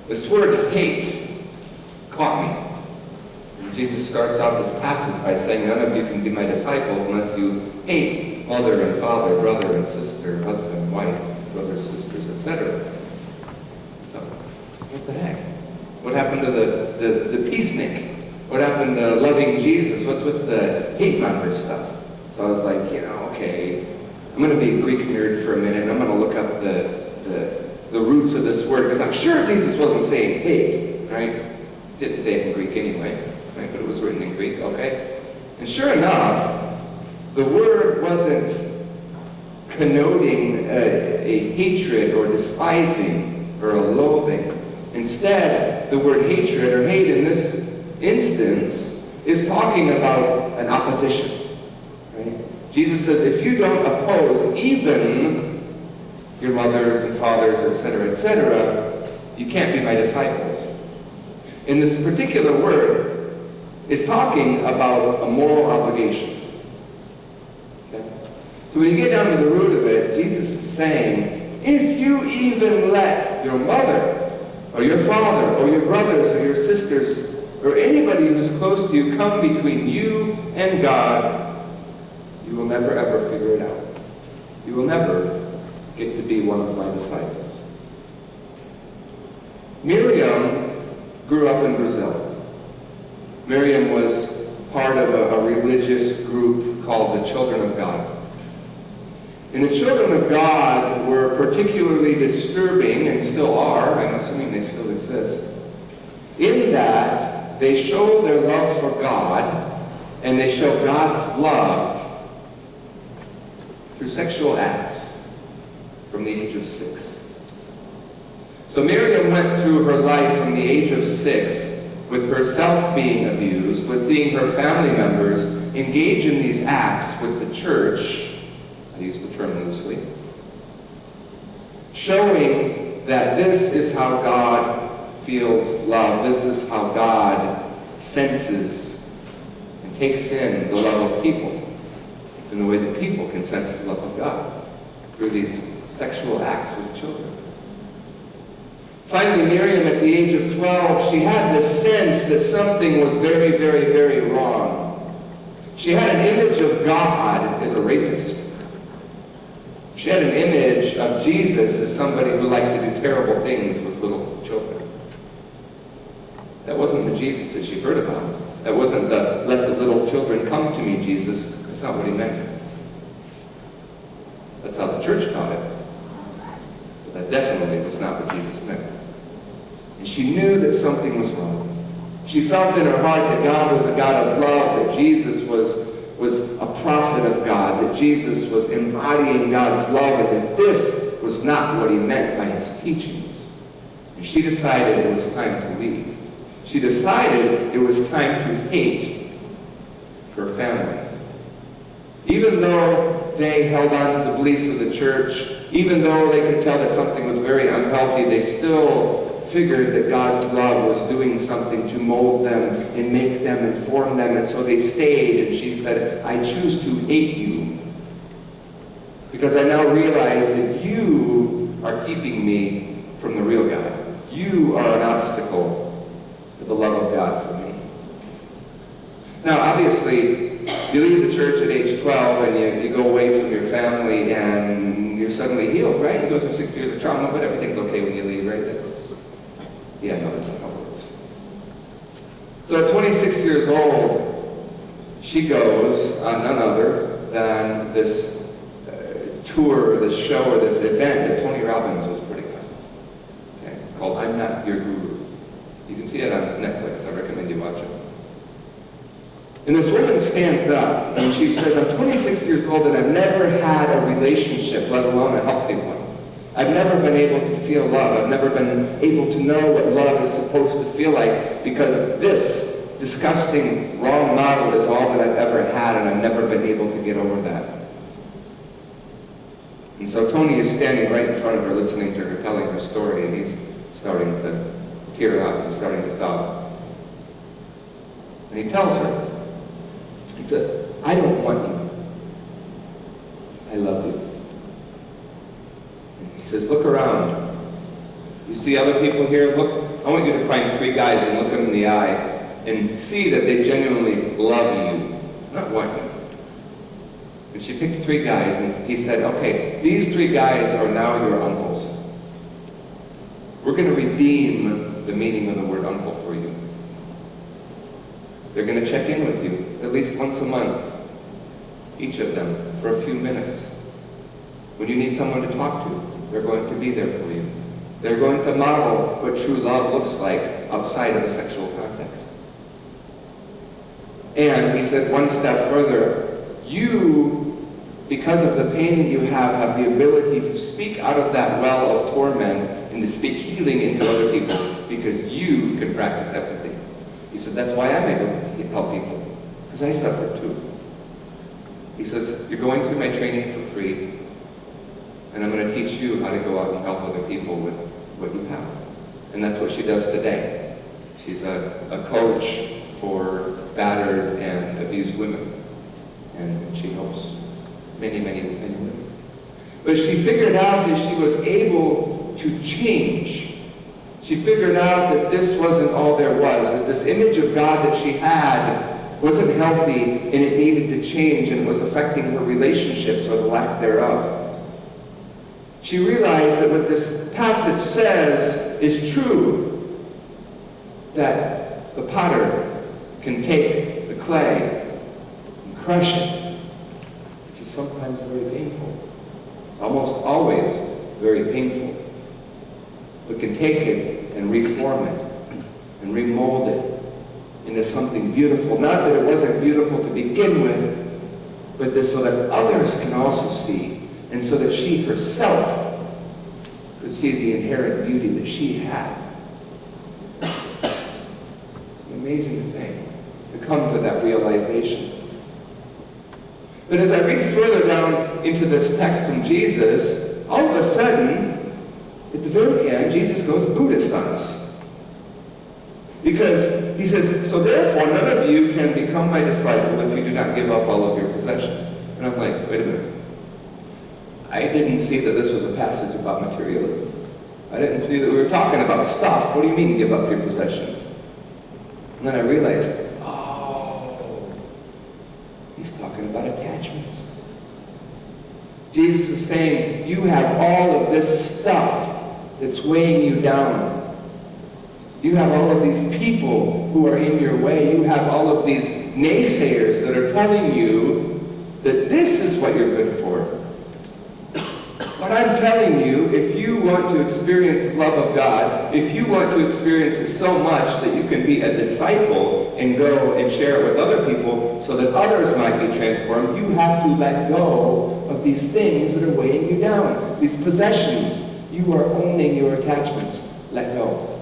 This word hate caught me. And Jesus starts out this passage by saying, none of you can be my disciples unless you hate mother and father, brother and sister, husband and wife, brothers, sisters, etc. So, what the heck? What happened to the peacenik? What happened to loving Jesus? What's with the hate monger stuff? So I was like, okay, I'm going to be a Greek nerd for a minute, and I'm going to look up the roots of this word, because I'm sure Jesus wasn't saying hate, right? He didn't say it in Greek anyway, right? But it was written in Greek, okay? And sure enough, the word wasn't connoting a hatred or despising or a loathing. Instead, the word hatred or hate in this instance is talking about an opposition, right? Jesus says, if you don't oppose even your mothers and fathers, etc., you can't be my disciples. And this particular word is talking about a moral obligation. Okay? So when you get down to the root of it, Jesus is saying, if you even let your mother or your father or your brothers or your sisters or anybody who's close to you come between you and God, you will never ever figure it out. You will never get to be one of my disciples. Miriam grew up in Brazil. Miriam was part of a religious group called the Children of God. And the Children of God were particularly disturbing, and still are, I'm assuming they still exist, in that they show their love for God, and they show God's love through sexual acts from the age of 6. So Miriam went through her life from the age of 6 with herself being abused, with seeing her family members engage in these acts with the church, I use the term loosely, showing that this is how God feels love, this is how God senses and takes in the love of people, in the way that people can sense the love of God, through these sexual acts with children. Finally, Miriam, at the age of 12, she had this sense that something was very, very, very wrong. She had an image of God as a rapist. She had an image of Jesus as somebody who liked to do terrible things with little children. That wasn't the Jesus that she heard about. That wasn't the let the little children come to me Jesus. That's not what he meant. That's how the church taught it. But that definitely was not what Jesus meant. And she knew that something was wrong. She felt in her heart that God was a God of love, that Jesus was a prophet of God, that Jesus was embodying God's love, and that this was not what he meant by his teachings. And she decided it was time to leave. She decided it was time to hate her family. Even though they held on to the beliefs of the church, even though they could tell that something was very unhealthy, they still figured that God's love was doing something to mold them and make them and form them, and so they stayed. And she said, I choose to hate you because I now realize that you are keeping me from the real God. You are an obstacle to the love of God for me. Now, obviously, you leave the church at age 12 and you go away from your family and you're suddenly healed, right? You go through 6 years of trauma, but everything's okay when you leave, right? Yeah, no, that's not how it works. So at 26 years old, she goes on none other than this tour, this show, or this event that Tony Robbins was putting on, okay, called I'm Not Your Guru. You can see it on Netflix. I recommend you watch it. And this woman stands up and she says, I'm 26 years old and I've never had a relationship, let alone a healthy one. I've never been able to feel love. I've never been able to know what love is supposed to feel like, because this disgusting, wrong model is all that I've ever had, and I've never been able to get over that. And so Tony is standing right in front of her, listening to her telling her story, and he's starting to tear up and starting to sob. And he tells her, he said, I don't want you. I love you. He says, look around. You see other people here? Look, I want you to find 3 guys and look them in the eye and see that they genuinely love you, not want you. And she picked 3 guys, and he said, okay, these 3 guys are now your uncles. We're going to redeem the meaning of the word uncle for you. They're going to check in with you at least once a month, each of them, for a few minutes. When you need someone to talk to, they're going to be there for you. They're going to model what true love looks like outside of a sexual context. And he said one step further, you, because of the pain that you have the ability to speak out of that well of torment and to speak healing into other people because you can practice empathy. He said, that's why I'm able to help people, because I suffered too. He says, you're going through my training for free, and I'm going to teach you how to go out and help other people with what you have. And that's what she does today. She's a coach for battered and abused women. And she helps many, many, many women. But she figured out that she was able to change. She figured out that this wasn't all there was, that this image of God that she had wasn't healthy and it needed to change and was affecting her relationships or the lack thereof. She realized that what this passage says is true, that the potter can take the clay and crush it, which is sometimes very painful. It's almost always very painful. But can take it and reform it and remold it into something beautiful. Not that it wasn't beautiful to begin with, but this so that others can also see, and so that she herself could see the inherent beauty that she had. It's an amazing thing to come to that realization. But as I read further down into this text from Jesus, all of a sudden, at the very end, Jesus goes Buddhist on us. Because he says, so therefore none of you can become my disciple if you do not give up all of your possessions. And I'm like, wait a minute. I didn't see that this was a passage about materialism. I didn't see that we were talking about stuff. What do you mean give up your possessions? And then I realized, oh, he's talking about attachments. Jesus is saying, you have all of this stuff that's weighing you down. You have all of these people who are in your way. You have all of these naysayers that are telling you that this is what you're good for. But I'm telling you, if you want to experience the love of God, if you want to experience it so much that you can be a disciple and go and share it with other people so that others might be transformed, you have to let go of these things that are weighing you down, these possessions. You are owning your attachments. Let go.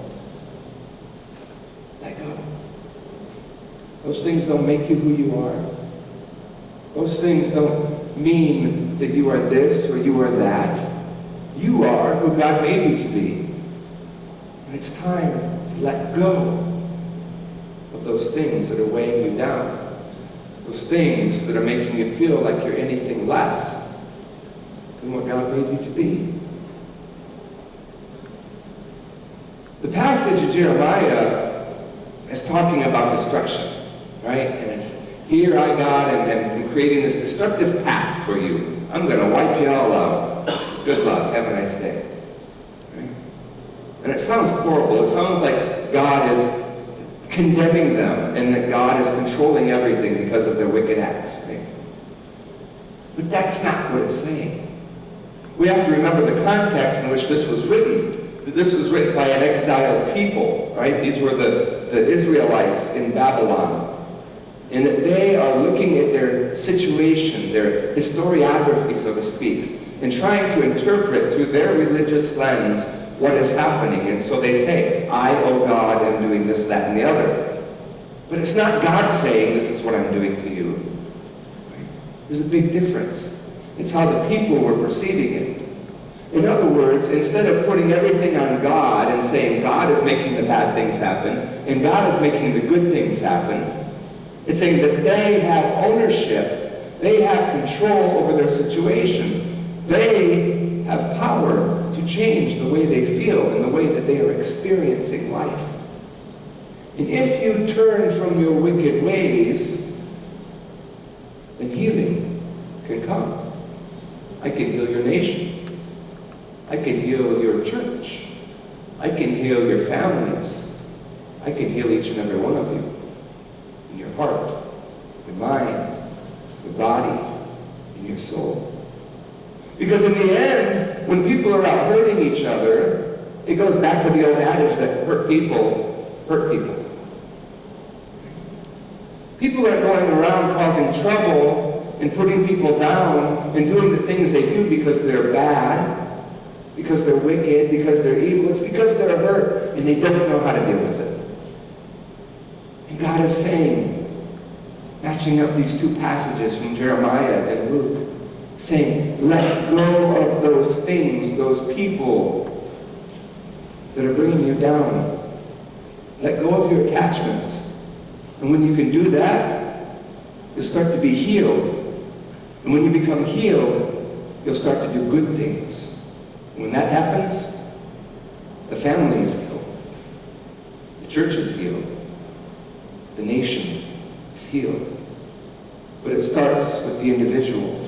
Let go. Those things don't make you who you are. Those things don't mean that you are this or you are that. You are who God made you to be. And it's time to let go of those things that are weighing you down. Those things that are making you feel like you're anything less than what God made you to be. The passage of Jeremiah is talking about destruction, right? And it's, here I, God, am creating this destructive path for you. I'm going to wipe you all out. Good luck. Have a nice day. Right? And it sounds horrible. It sounds like God is condemning them and that God is controlling everything because of their wicked acts. Right? But that's not what it's saying. We have to remember the context in which this was written. This was written by an exiled people, right? These were the Israelites in Babylon. And that they are looking at their situation, their historiography, so to speak, and trying to interpret through their religious lens what is happening. And so they say, I, oh God, am doing this, that, and the other. But it's not God saying, this is what I'm doing to you. Right? There's a big difference. It's how the people were perceiving it. In other words, instead of putting everything on God and saying God is making the bad things happen and God is making the good things happen, it's saying that they have ownership, they have control over their situation, they have power to change the way they feel and the way that they are experiencing life. And if you turn from your wicked ways, then healing can come. I can heal your nation. I can heal your church. I can heal your families. I can heal each and every one of you. In your heart, your mind, your body, and your soul. Because in the end, when people are out hurting each other, it goes back to the old adage that hurt people hurt people. People are going around causing trouble and putting people down and doing the things they do because they're bad, because they're wicked, because they're evil. It's because they're hurt and they don't know how to deal with it. And God is saying, matching up these two passages from Jeremiah and Luke, saying, let go of those things, those people that are bringing you down. Let go of your attachments. And when you can do that, you'll start to be healed. And when you become healed, you'll start to do good things. And when that happens, the family is healed. The church is healed. The nation is healed. But it starts with the individual.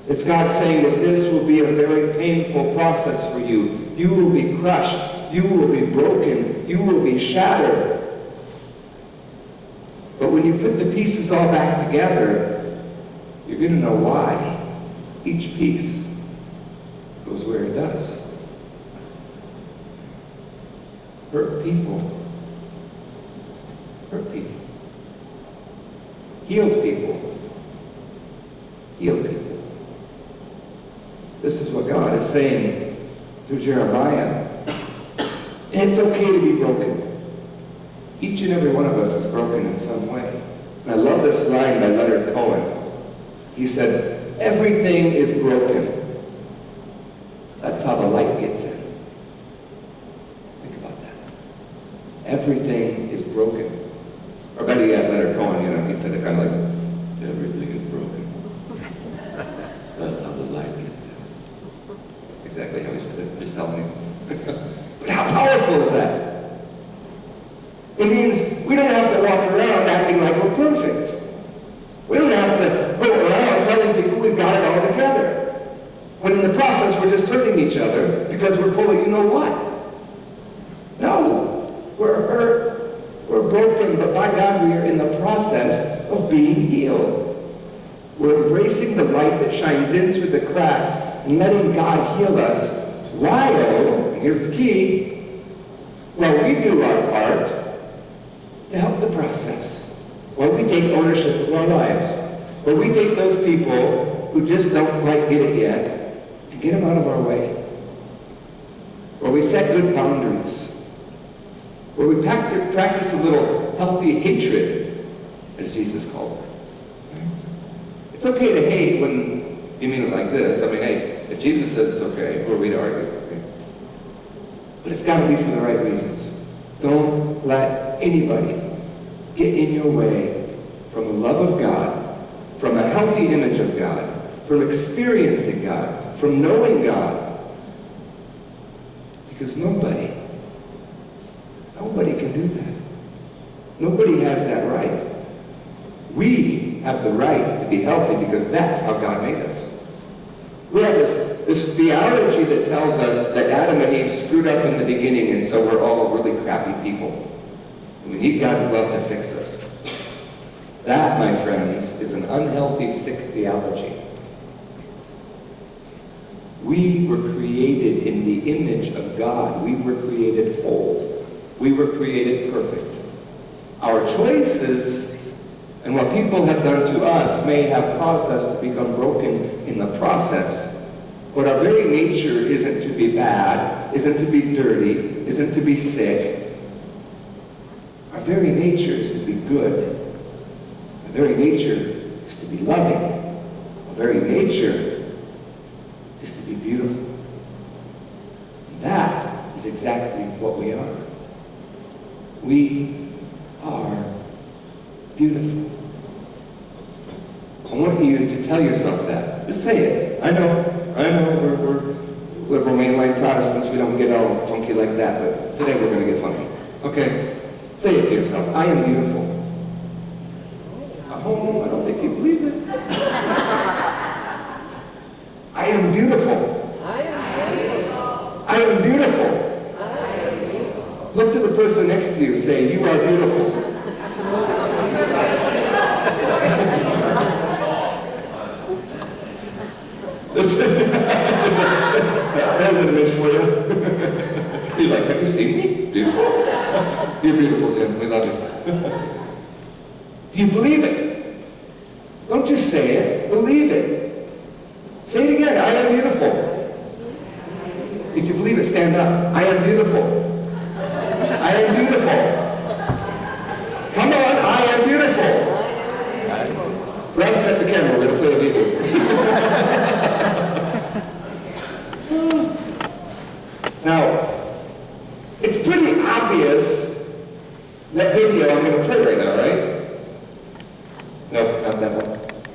It's God saying that this will be a very painful process for you. You will be crushed. You will be broken. You will be shattered. But when you put the pieces all back together, you're going to know why each piece goes where it does. Hurt people. Hurt people. Healed people. Healed people. This is what God is saying through Jeremiah. And it's okay to be broken. Each and every one of us is broken in some way. And I love this line by Leonard Cohen. He said, everything is broken. That's how the light gets in. Think about that. Everything is broken. Or better yet, Leonard Cohen, he said it kind of like, everything is broken. That's how the light gets in. That's exactly how he said it. Just tell me. But how powerful is that? It means we don't have to walk around acting like we're perfect. We don't have to go around telling people we've got it all together. When in the process we're just hurting each other because we're full of you know what. No, we're hurt, we're broken, but by God we are in the process of being healed. We're embracing the light that shines in through the cracks and letting God heal us while, and here's the key, while we do our part to help the process. While we take ownership of our lives. While we take those people who just don't quite get it yet and get them out of our way. Where we set good boundaries. Where we practice a little healthy hatred, as Jesus called it. It's okay to hate when you mean it like this. I mean, hey, if Jesus said it's okay, who are we to argue? Okay? But it's got to be for the right reasons. Don't let anybody get in your way from the love of God, from a healthy image of God, from experiencing God, from knowing God. Because nobody can do that. Nobody has that right. We have the right to be healthy because that's how God made us. We have this theology that tells us that Adam and Eve screwed up in the beginning and so we're all really crappy people. And we need God's love to fix us. That, my friends, is an unhealthy, sick theology. We were created in the image of God. We were created whole. We were created perfect. Our choices and what people have done to us may have caused us to become broken in the process. But our very nature isn't to be bad, isn't to be dirty, isn't to be sick. Our very nature is to be good. Our very nature is to be loving. Our very nature is to be beautiful. And that is exactly what we are. We are beautiful. I want you to tell yourself that. Just say it. I know we're liberal mainline get all funky like that, but today we're going to get funky. Okay? Say it to yourself. I am beautiful. Oh, I don't think you believe it. I am beautiful. I am beautiful. I am beautiful. I am beautiful. Look to the person next to you. Say, you are beautiful. That's an image for you. He's like, have you seen me? Beautiful. You're beautiful, Jim. We love you. Do you believe it? Don't just say it. Believe it. Say it again. I am beautiful. If you believe it, stand up. I am beautiful. I am beautiful. Come on. I am beautiful. Russ, that's the camera. We're going to play a video. Now, it's pretty obvious that video I'm going to play right now, right? Nope, not that one.